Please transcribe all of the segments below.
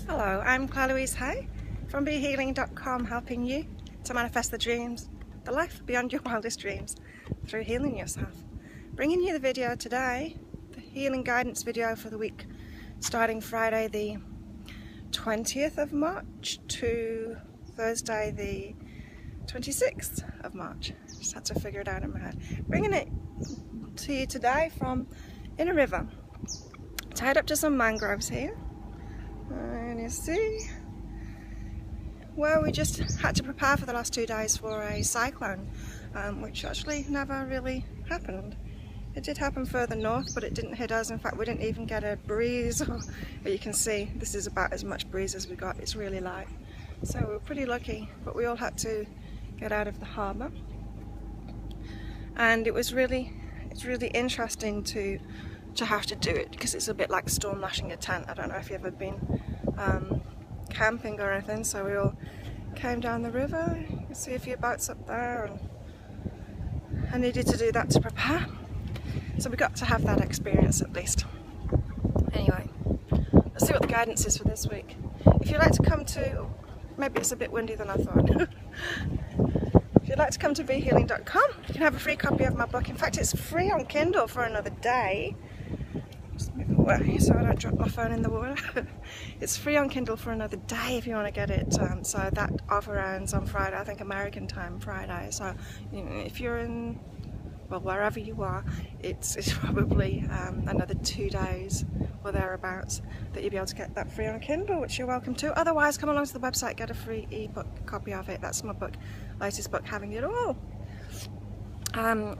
Hello, I'm Claire Louise Hay from BeHealing.com, helping you to manifest the dreams, the life beyond your wildest dreams through healing yourself. Bringing you the video today, the healing guidance video for the week starting Friday the 20th of March to Thursday the 26th of March. Just had to figure it out in my head. Bringing it to you today from in a river, tied up to some mangroves here. And you see where we just had to prepare for the last 2 days for a cyclone, which actually never really happened. It did happen further north, but it didn't hit us. In fact, we didn't even get a breeze. But you can see this is about as much breeze as we got. It's really light, so we're pretty lucky. But we all had to get out of the harbour, and it's really interesting to have to do it, because it's a bit like storm lashing a tent. I don't know if you've ever been camping or anything. So we all came down the river. You can see a few boats up there, and I needed to do that to prepare. So we got to have that experience at least. Anyway, let's see what the guidance is for this week. If you'd like to come to, maybe it's a bit windy than I thought. If you'd like to come to BeHealing.com, you can have a free copy of my book. In fact, it's free on Kindle for another day. Just move away so I don't drop my phone in the water. It's free on Kindle for another day if you want to get it. So that offer ends on Friday, I think American time Friday. So you know, if you're in, well, wherever you are, it's probably another 2 days or thereabouts that you'll be able to get that free on Kindle, which you're welcome to. Otherwise, come along to the website, get a free ebook copy of it. That's my book, latest book, Having It All.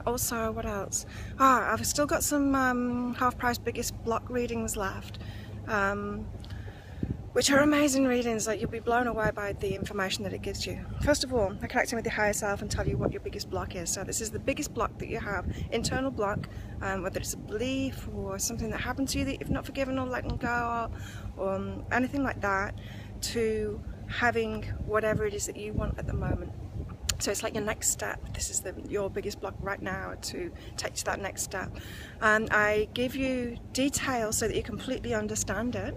Also, what else? I've still got some half-price biggest block readings left, which are amazing readings. Like, you'll be blown away by the information that it gives you. First of all, they're connecting with your higher self and tell you what your biggest block is. So this is the biggest block that you have, internal block, whether it's a belief or something that happened to you that you've not forgiven or letting go, or anything like that, to having whatever it is that you want at the moment. So it's like your next step. This is your biggest block right now, to take to that next step. And I give you details so that you completely understand it,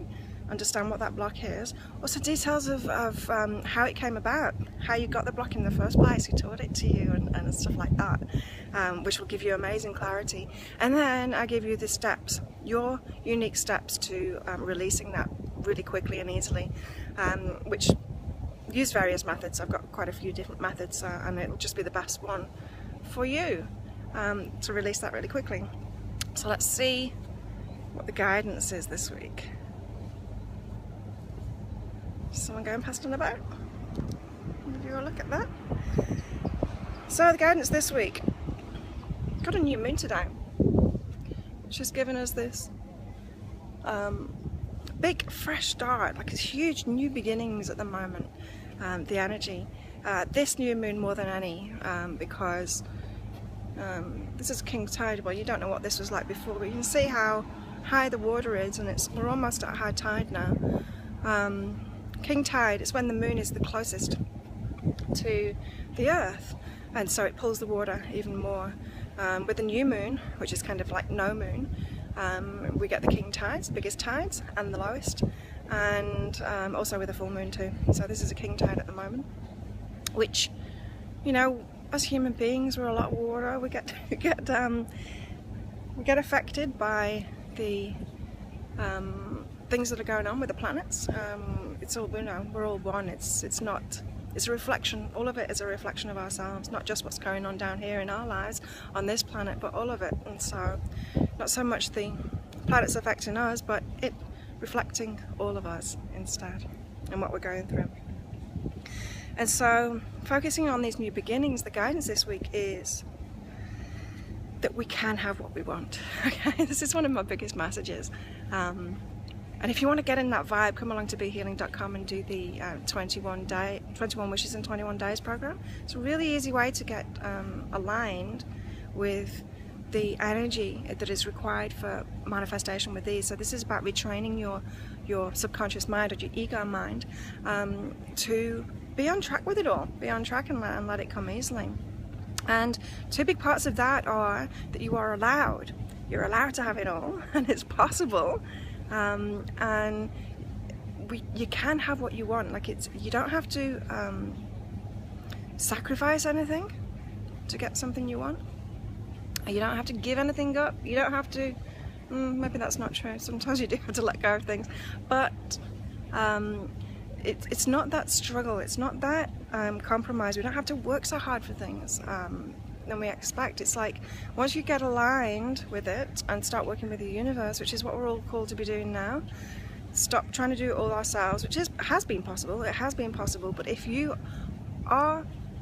understand what that block is. Also details of how it came about, how you got the block in the first place, who taught it to you, and stuff like that, which will give you amazing clarity. And then I give you the steps, your unique steps to releasing that really quickly and easily, which use various methods. I've got quite a few different methods, and it'll just be the best one for you to release that really quickly. So let's see what the guidance is this week. Someone going past on a boat? Give you a look at that. So the guidance this week, got a new moon today, which has given us this big fresh start, like it's huge new beginnings at the moment. The energy, this new moon more than any, because this is king tide. Well, you don't know what this was like before, but you can see how high the water is, and we're almost at high tide now. King tide is when the moon is the closest to the earth, and so it pulls the water even more. With the new moon, which is kind of like no moon, we get the king tides, the biggest tides, and the lowest, and also with a full moon too. So this is a king tide at the moment, which, you know, as human beings, we're a lot of water. We get affected by the things that are going on with the planets. It's all, you know, we're all one. It's a reflection. All of it is a reflection of ourselves, not just what's going on down here in our lives on this planet, but all of it. And so not so much the planets affecting us, but it reflecting all of us instead, and what we're going through. And so focusing on these new beginnings, the guidance this week is that we can have what we want. Okay, this is one of my biggest messages. And if you want to get in that vibe, come along to BeHealing.com and do the 21 Wishes in 21 Days program. It's a really easy way to get aligned with the energy that is required for manifestation with these. So this is about retraining your subconscious mind, or your ego mind, to be on track with it all, be on track and let it come easily. And two big parts of that are that you are allowed. You're allowed to have it all, and it's possible. And you can have what you want. Like, you don't have to sacrifice anything to get something you want. You don't have to give anything up. You don't have to, maybe that's not true. Sometimes you do have to let go of things, but it's not that struggle. It's not that compromise. We don't have to work so hard for things than we expect. It's like, once you get aligned with it and start working with the universe, which is what we're all called to be doing now, stop trying to do it all ourselves, which has been possible. It has been possible, but if you're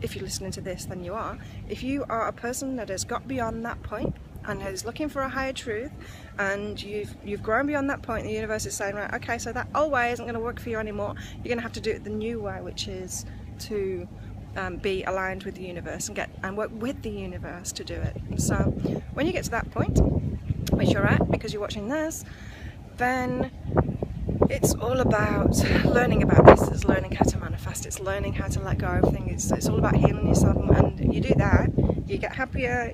listening to this, then you are. If you are a person that has got beyond that point and is looking for a higher truth, and you've grown beyond that point, the universe is saying, right, okay, so that old way isn't going to work for you anymore. You're going to have to do it the new way, which is to be aligned with the universe and work with the universe to do it. So when you get to that point, which you're at because you're watching this, then it's all about learning about this. It's learning how to manifest. It's learning how to let go of things. It's all about healing yourself, and you do that, you get happier,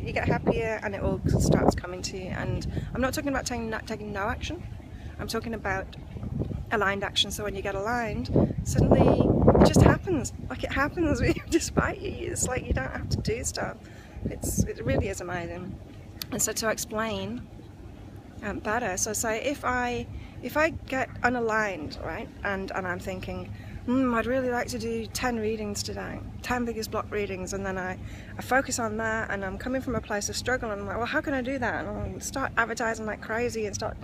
and it all starts coming to you. And I'm not talking about taking no action. I'm talking about aligned action. So when you get aligned, suddenly it just happens. Like, it happens despite you. It's like you don't have to do stuff. It really is amazing. And so to explain better, so say if I get unaligned, right, and I'm thinking, I'd really like to do 10 readings today, 10 biggest block readings, and then I focus on that, and I'm coming from a place of struggle, and I'm like, well, how can I do that? And I'll start advertising like crazy and start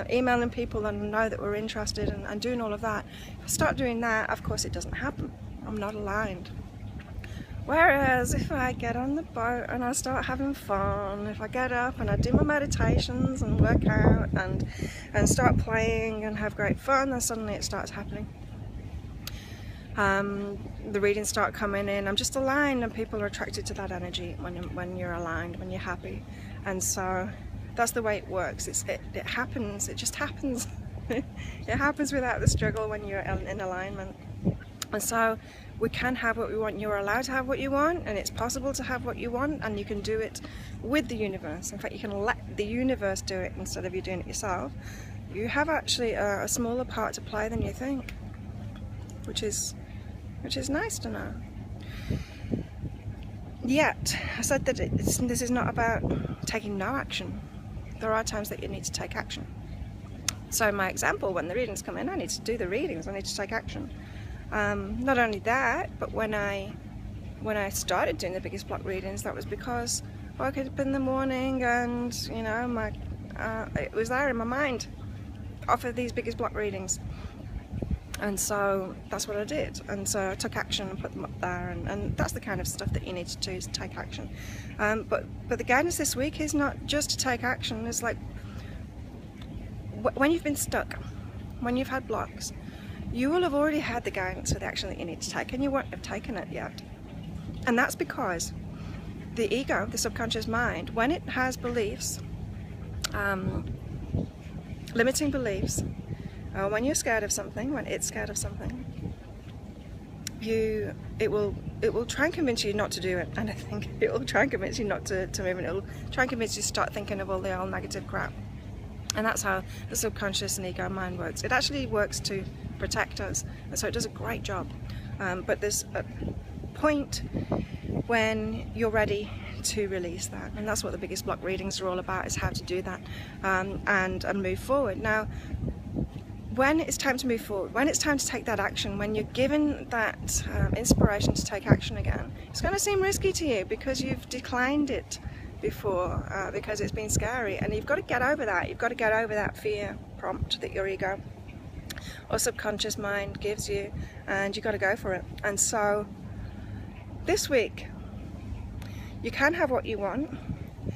emailing people and know that we're interested and doing all of that. If I start doing that, of course it doesn't happen. I'm not aligned. Whereas if I get on the boat and I start having fun, if I get up and I do my meditations and work out and start playing and have great fun, then suddenly it starts happening. The readings start coming in. I'm just aligned, and people are attracted to that energy when you're aligned, when you're happy. And so that's the way it works. It happens. It just happens. It happens without the struggle when you're in alignment. And so we can have what we want. You're allowed to have what you want, and it's possible to have what you want, and you can do it with the universe. In fact, you can let the universe do it instead of you doing it yourself. You have actually a smaller part to play than you think, which is nice to know. Yet, I said that this is not about taking no action. There are times that you need to take action. So in my example, when the readings come in, I need to do the readings, I need to take action. Not only that, but when I started doing the biggest block readings, that was because I woke up in the morning and, you know, it was there in my mind, offer these biggest block readings. And so that's what I did, and so I took action and put them up there, and that's the kind of stuff that you need to do, is take action. But the guidance this week is not just to take action. It's like, when you've been stuck, when you've had blocks, you will have already had the guidance for the action that you need to take, and you won't have taken it yet. And that's because the ego, the subconscious mind, when it has beliefs, limiting beliefs, when you're scared of something, when it's scared of something, it will try and convince you not to do it. And I think it will try and convince you not to move, and it will try and convince you to start thinking of all the old negative crap. And that's how the subconscious and ego mind works. It actually works to protect us, and so it does a great job. But there's a point when you're ready to release that, and that's what the biggest block readings are all about, is how to do that and move forward. Now, when it's time to move forward, when it's time to take that action, when you're given that inspiration to take action again, it's going to seem risky to you because you've declined it before, because it's been scary, and you've got to get over that. You've got to get over that fear prompt that your ego or subconscious mind gives you, and you've got to go for it. And so this week, you can have what you want.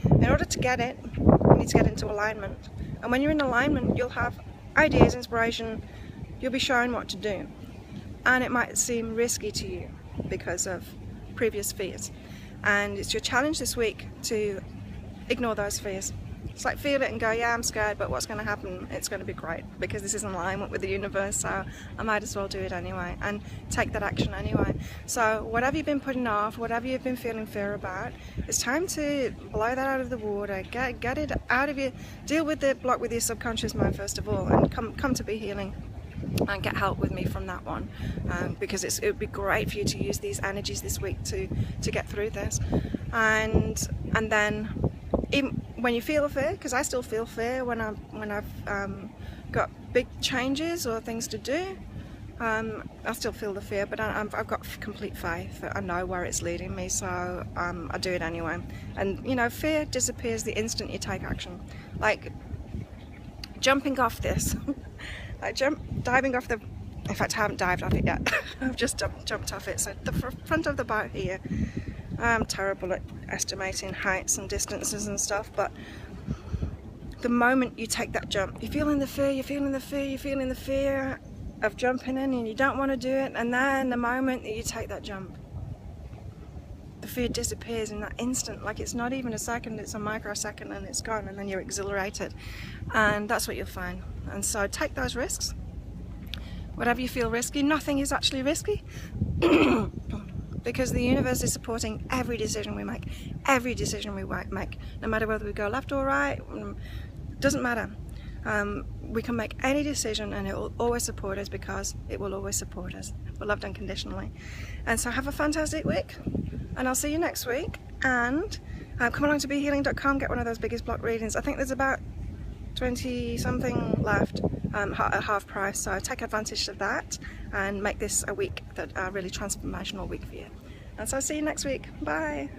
In order to get it, you need to get into alignment. And when you're in alignment, you'll have ideas, inspiration, you'll be shown what to do. And it might seem risky to you because of previous fears. And it's your challenge this week to ignore those fears. It's like, feel it and go, yeah, I'm scared, but what's going to happen? It's going to be great, because this is in alignment with the universe, so I might as well do it anyway, and take that action anyway. So whatever you've been putting off, whatever you've been feeling fear about, it's time to blow that out of the water, get it out of you, deal with the block with your subconscious mind first of all, and come to be healing. and get help with me from that one, because it would be great for you to use these energies this week to get through this. And then even when you feel fear, because I still feel fear when I've got big changes or things to do, I still feel the fear, but I've got complete faith that I know where it's leading me, so I do it anyway. And you know, fear disappears the instant you take action. Like jumping off this, diving off the, in fact I haven't dived off it yet, I've just jumped off it. So the front of the boat here, I'm terrible at estimating heights and distances and stuff, but the moment you take that jump, you're feeling the fear, you're feeling the fear, you're feeling the fear of jumping in, and you don't want to do it, and then the moment that you take that jump, the fear disappears in that instant. Like it's not even a second, it's a microsecond, and it's gone, and then you're exhilarated. And that's what you'll find. And so take those risks. Whatever you feel risky, nothing is actually risky because the universe is supporting every decision we make, no matter whether we go left or right, doesn't matter. We can make any decision and it will always support us, because it will always support us. We're loved unconditionally. And so have a fantastic week, and I'll see you next week. And come along to BeHealing.com, get one of those biggest block readings. I think there's about 20 something left at half price, so take advantage of that and make this a week that really transformational week for you. And so I'll see you next week. Bye.